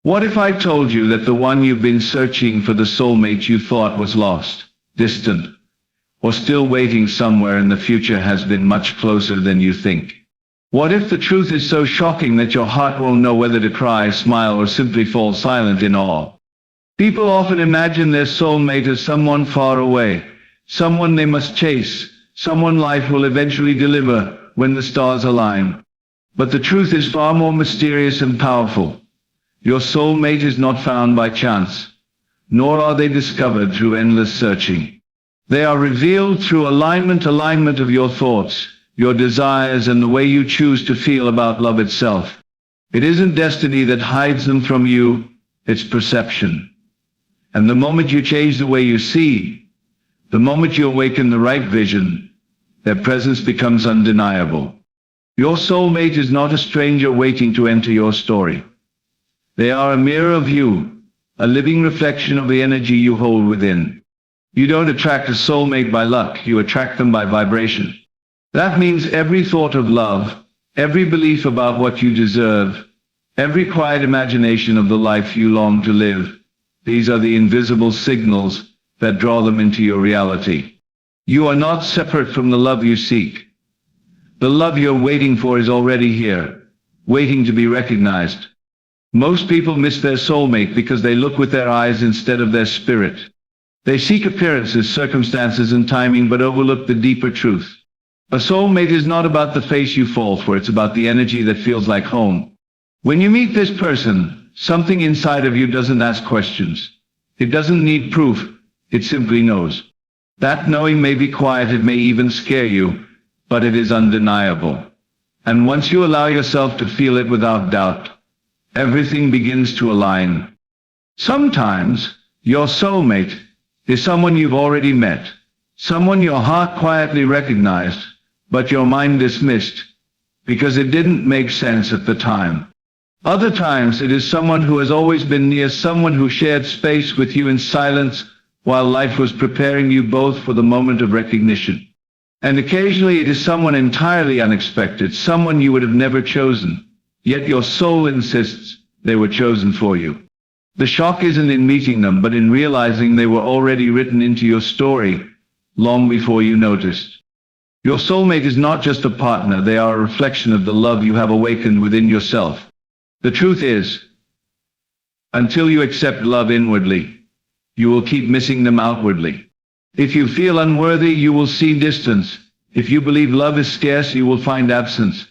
What if I told you that the one you've been searching for, the soulmate you thought was lost, distant, or still waiting somewhere in the future, has been much closer than you think? What if the truth is so shocking that your heart won't know whether to cry, smile, or simply fall silent in awe? People often imagine their soulmate as someone far away, someone they must chase, someone life will eventually deliver when the stars align. But the truth is far more mysterious and powerful. Your soulmate is not found by chance, nor are they discovered through endless searching. They are revealed through alignment of your thoughts, your desires, and the way you choose to feel about love itself. It isn't destiny that hides them from you, it's perception. And the moment you change the way you see, the moment you awaken the right vision, their presence becomes undeniable. Your soulmate is not a stranger waiting to enter your story. They are a mirror of you, a living reflection of the energy you hold within. You don't attract a soulmate by luck, you attract them by vibration. That means every thought of love, every belief about what you deserve, every quiet imagination of the life you long to live, these are the invisible signals that draw them into your reality. You are not separate from the love you seek. The love you're waiting for is already here, waiting to be recognized. Most people miss their soulmate because they look with their eyes instead of their spirit. They seek appearances, circumstances, and timing, but overlook the deeper truth. A soulmate is not about the face you fall for, it's about the energy that feels like home. When you meet this person, something inside of you doesn't ask questions. It doesn't need proof, it simply knows. That knowing may be quiet, it may even scare you, but it is undeniable. And once you allow yourself to feel it without doubt, everything begins to align. Sometimes, your soulmate is someone you've already met, someone your heart quietly recognized, but your mind dismissed, because it didn't make sense at the time. Other times it is someone who has always been near, someone who shared space with you in silence while life was preparing you both for the moment of recognition. And occasionally it is someone entirely unexpected, someone you would have never chosen, yet your soul insists they were chosen for you. The shock isn't in meeting them, but in realizing they were already written into your story long before you noticed. Your soulmate is not just a partner, they are a reflection of the love you have awakened within yourself. The truth is, until you accept love inwardly, you will keep missing them outwardly. If you feel unworthy, you will see distance. If you believe love is scarce, you will find absence.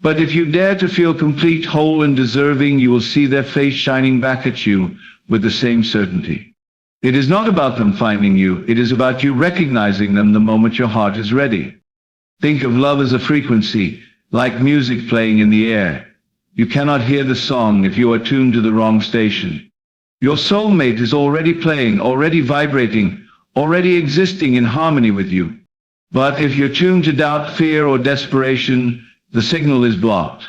But if you dare to feel complete, whole, and deserving, you will see their face shining back at you with the same certainty. It is not about them finding you, it is about you recognizing them the moment your heart is ready. Think of love as a frequency, like music playing in the air. You cannot hear the song if you are tuned to the wrong station. Your soulmate is already playing, already vibrating, already existing in harmony with you. But if you're tuned to doubt, fear, or desperation, the signal is blocked.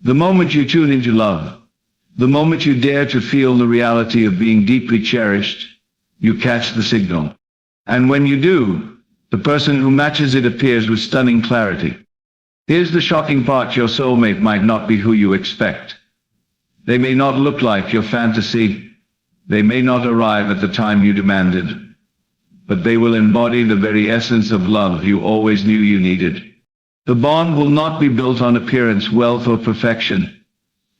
The moment you tune into love, the moment you dare to feel the reality of being deeply cherished, you catch the signal. And when you do, the person who matches it appears with stunning clarity. Here's the shocking part: your soulmate might not be who you expect. They may not look like your fantasy. They may not arrive at the time you demanded. But they will embody the very essence of love you always knew you needed. The bond will not be built on appearance, wealth, or perfection.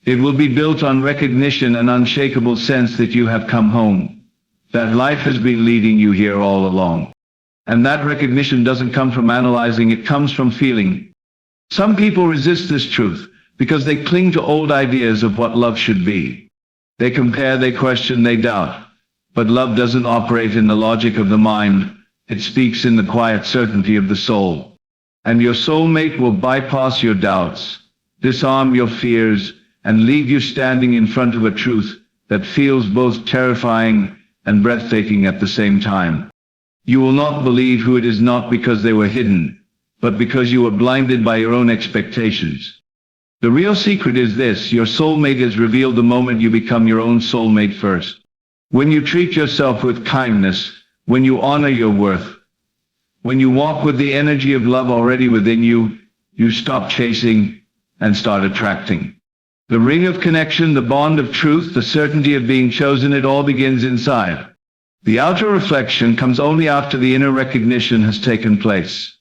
It will be built on recognition, an unshakable sense that you have come home, that life has been leading you here all along. And that recognition doesn't come from analyzing, it comes from feeling. Some people resist this truth because they cling to old ideas of what love should be. They compare, they question, they doubt. But love doesn't operate in the logic of the mind, it speaks in the quiet certainty of the soul. And your soulmate will bypass your doubts, disarm your fears, and leave you standing in front of a truth that feels both terrifying and breathtaking at the same time. You will not believe who it is, not because they were hidden, but because you were blinded by your own expectations. The real secret is this: your soulmate is revealed the moment you become your own soulmate first. When you treat yourself with kindness, when you honor your worth, when you walk with the energy of love already within you, you stop chasing and start attracting. The ring of connection, the bond of truth, the certainty of being chosen, it all begins inside. The outer reflection comes only after the inner recognition has taken place.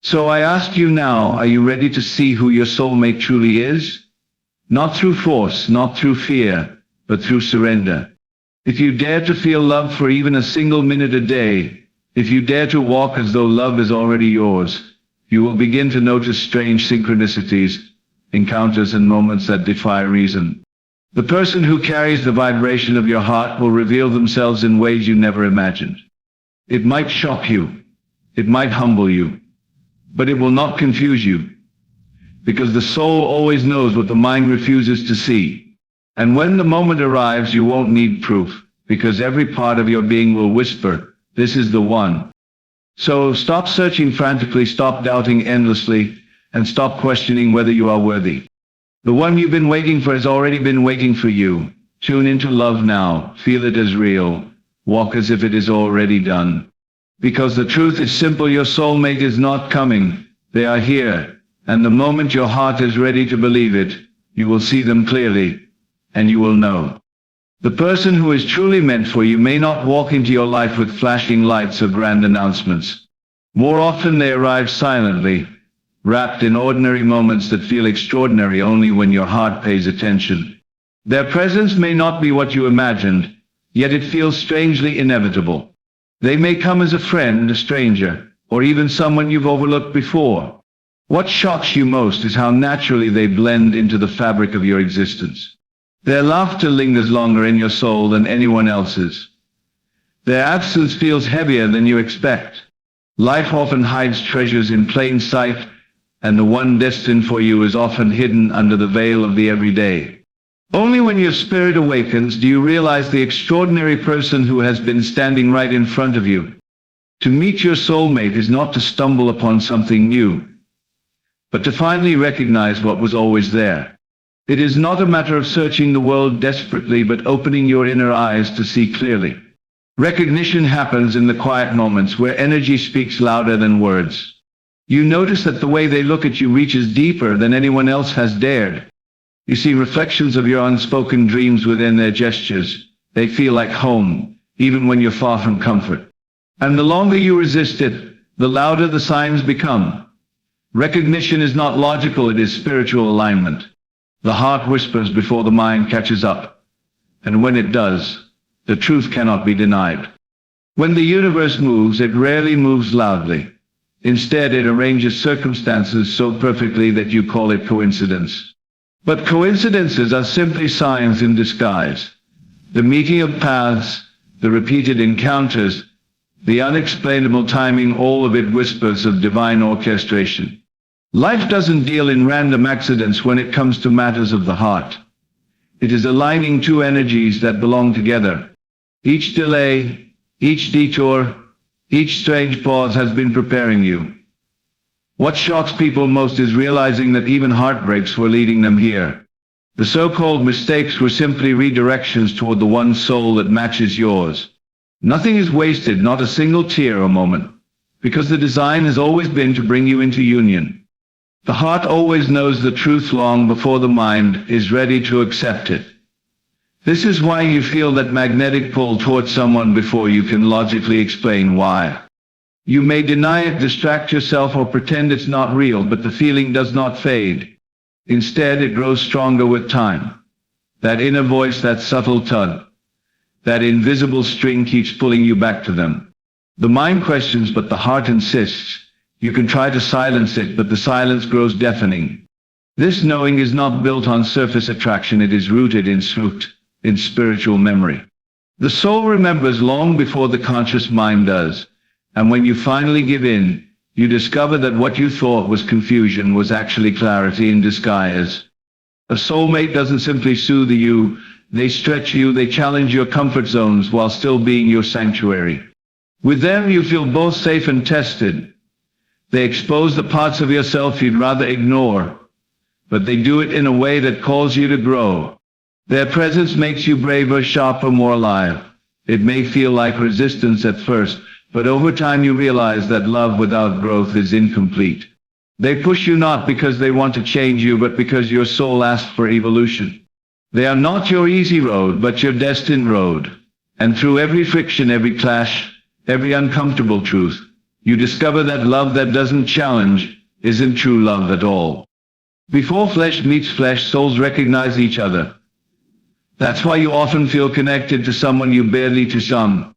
So I ask you now, are you ready to see who your soulmate truly is? Not through force, not through fear, but through surrender. If you dare to feel love for even a single minute a day, if you dare to walk as though love is already yours, you will begin to notice strange synchronicities, encounters and moments that defy reason. The person who carries the vibration of your heart will reveal themselves in ways you never imagined. It might shock you. It might humble you. But it will not confuse you. Because the soul always knows what the mind refuses to see. And when the moment arrives, you won't need proof, because every part of your being will whisper, "This is the one." So stop searching frantically, stop doubting endlessly, and stop questioning whether you are worthy. The one you've been waiting for has already been waiting for you. Tune into love now, feel it as real, walk as if it is already done. Because the truth is simple, your soulmate is not coming, they are here, and the moment your heart is ready to believe it, you will see them clearly, and you will know. The person who is truly meant for you may not walk into your life with flashing lights or grand announcements. More often they arrive silently, wrapped in ordinary moments that feel extraordinary only when your heart pays attention. Their presence may not be what you imagined, yet it feels strangely inevitable. They may come as a friend, a stranger, or even someone you've overlooked before. What shocks you most is how naturally they blend into the fabric of your existence. Their laughter lingers longer in your soul than anyone else's. Their absence feels heavier than you expect. Life often hides treasures in plain sight, and the one destined for you is often hidden under the veil of the everyday. Only when your spirit awakens do you realize the extraordinary person who has been standing right in front of you. To meet your soulmate is not to stumble upon something new, but to finally recognize what was always there. It is not a matter of searching the world desperately, but opening your inner eyes to see clearly. Recognition happens in the quiet moments where energy speaks louder than words. You notice that the way they look at you reaches deeper than anyone else has dared. You see reflections of your unspoken dreams within their gestures. They feel like home, even when you're far from comfort. And the longer you resist it, the louder the signs become. Recognition is not logical, it is spiritual alignment. The heart whispers before the mind catches up. And when it does, the truth cannot be denied. When the universe moves, it rarely moves loudly. Instead, it arranges circumstances so perfectly that you call it coincidence. But coincidences are simply signs in disguise. The meeting of paths, the repeated encounters, the unexplainable timing, all of it whispers of divine orchestration. Life doesn't deal in random accidents when it comes to matters of the heart. It is aligning two energies that belong together. Each delay, each detour, each strange pause has been preparing you. What shocks people most is realizing that even heartbreaks were leading them here. The so-called mistakes were simply redirections toward the one soul that matches yours. Nothing is wasted, not a single tear or moment, because the design has always been to bring you into union. The heart always knows the truth long before the mind is ready to accept it. This is why you feel that magnetic pull towards someone before you can logically explain why. You may deny it, distract yourself, or pretend it's not real, but the feeling does not fade. Instead, it grows stronger with time. That inner voice, that subtle tug, that invisible string keeps pulling you back to them. The mind questions, but the heart insists. You can try to silence it, but the silence grows deafening. This knowing is not built on surface attraction, it is rooted in truth, in spiritual memory. The soul remembers long before the conscious mind does, and when you finally give in, you discover that what you thought was confusion was actually clarity in disguise. A soulmate doesn't simply soothe you, they stretch you, they challenge your comfort zones while still being your sanctuary. With them you feel both safe and tested. They expose the parts of yourself you'd rather ignore, but they do it in a way that calls you to grow. Their presence makes you braver, sharper, more alive. It may feel like resistance at first, but over time you realize that love without growth is incomplete. They push you not because they want to change you, but because your soul asks for evolution. They are not your easy road, but your destined road. And through every friction, every clash, every uncomfortable truth, you discover that love that doesn't challenge isn't true love at all. Before flesh meets flesh, souls recognize each other. That's why you often feel connected to someone you barely to some.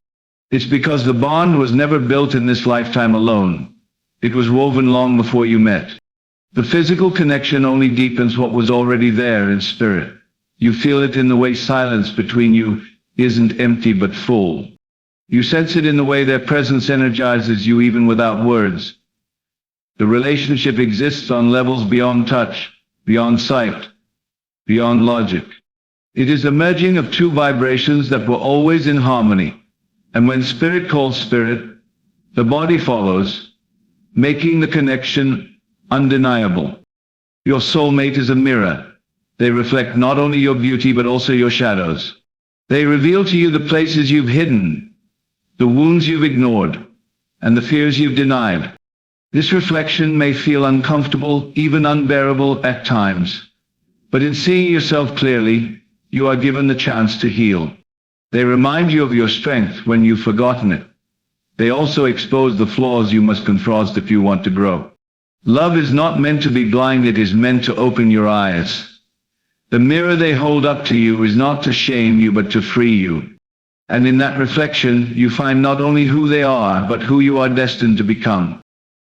It's because the bond was never built in this lifetime alone. It was woven long before you met. The physical connection only deepens what was already there in spirit. You feel it in the way silence between you isn't empty but full. You sense it in the way their presence energizes you even without words. The relationship exists on levels beyond touch, beyond sight, beyond logic. It is the merging of two vibrations that were always in harmony. And when spirit calls spirit, the body follows, making the connection undeniable. Your soulmate is a mirror. They reflect not only your beauty but also your shadows. They reveal to you the places you've hidden, the wounds you've ignored, and the fears you've denied. This reflection may feel uncomfortable, even unbearable at times. But in seeing yourself clearly, you are given the chance to heal. They remind you of your strength when you've forgotten it. They also expose the flaws you must confront if you want to grow. Love is not meant to be blind, it is meant to open your eyes. The mirror they hold up to you is not to shame you but to free you. And in that reflection, you find not only who they are, but who you are destined to become.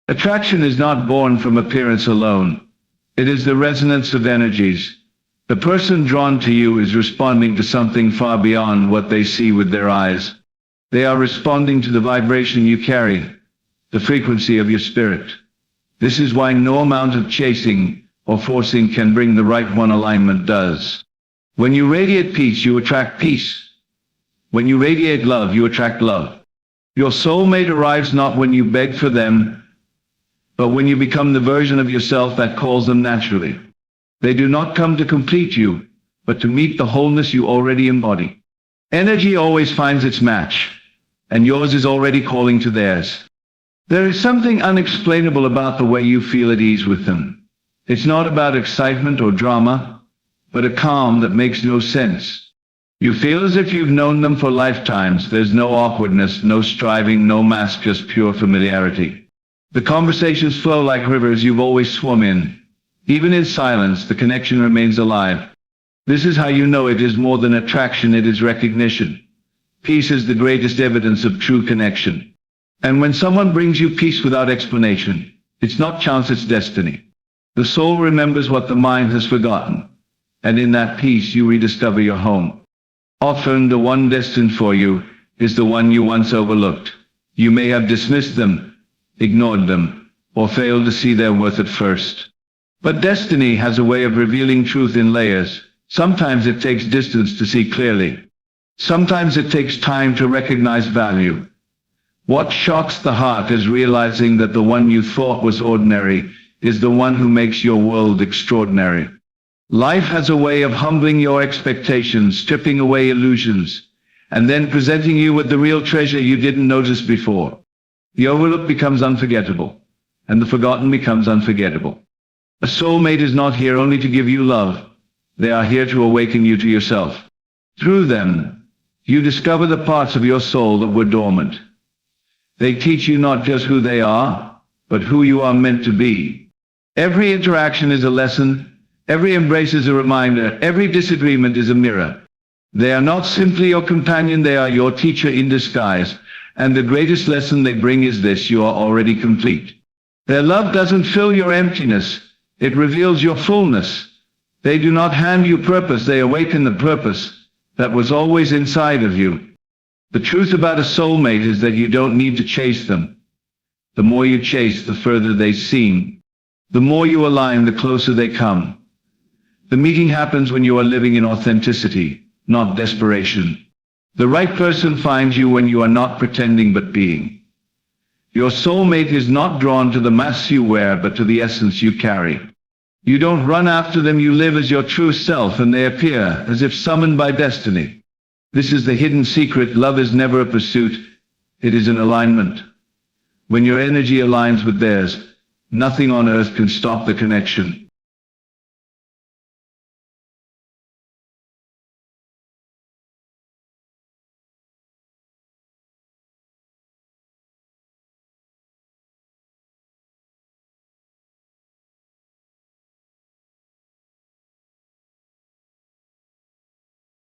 Attraction is not born from appearance alone. It is the resonance of energies. The person drawn to you is responding to something far beyond what they see with their eyes. They are responding to the vibration you carry, the frequency of your spirit. This is why no amount of chasing or forcing can bring the right one. Alignment does. When you radiate peace, you attract peace. When you radiate love, you attract love. Your soulmate arrives not when you beg for them, but when you become the version of yourself that calls them naturally. They do not come to complete you, but to meet the wholeness you already embody. Energy always finds its match, and yours is already calling to theirs. There is something unexplainable about the way you feel at ease with them. It's not about excitement or drama, but a calm that makes no sense. You feel as if you've known them for lifetimes. There's no awkwardness, no striving, no mask, just pure familiarity. The conversations flow like rivers you've always swum in. Even in silence, the connection remains alive. This is how you know it is more than attraction, it is recognition. Peace is the greatest evidence of true connection. And when someone brings you peace without explanation, it's not chance, it's destiny. The soul remembers what the mind has forgotten. And in that peace you rediscover your home. Often the one destined for you is the one you once overlooked. You may have dismissed them, ignored them, or failed to see their worth at first. But destiny has a way of revealing truth in layers. Sometimes it takes distance to see clearly. Sometimes it takes time to recognize value. What shocks the heart is realizing that the one you thought was ordinary is the one who makes your world extraordinary. Life has a way of humbling your expectations, stripping away illusions, and then presenting you with the real treasure you didn't notice before. The overlooked becomes unforgettable, and the forgotten becomes unforgettable. A soulmate is not here only to give you love. They are here to awaken you to yourself. Through them, you discover the parts of your soul that were dormant. They teach you not just who they are, but who you are meant to be. Every interaction is a lesson. Every embrace is a reminder. Every disagreement is a mirror. They are not simply your companion, they are your teacher in disguise. And the greatest lesson they bring is this: you are already complete. Their love doesn't fill your emptiness. It reveals your fullness. They do not hand you purpose, they awaken the purpose that was always inside of you. The truth about a soulmate is that you don't need to chase them. The more you chase, the further they seem. The more you align, the closer they come. The meeting happens when you are living in authenticity, not desperation. The right person finds you when you are not pretending but being. Your soulmate is not drawn to the mask you wear, but to the essence you carry. You don't run after them, you live as your true self, and they appear as if summoned by destiny. This is the hidden secret. Love is never a pursuit, it is an alignment. When your energy aligns with theirs, Nothing on earth can stop the connection.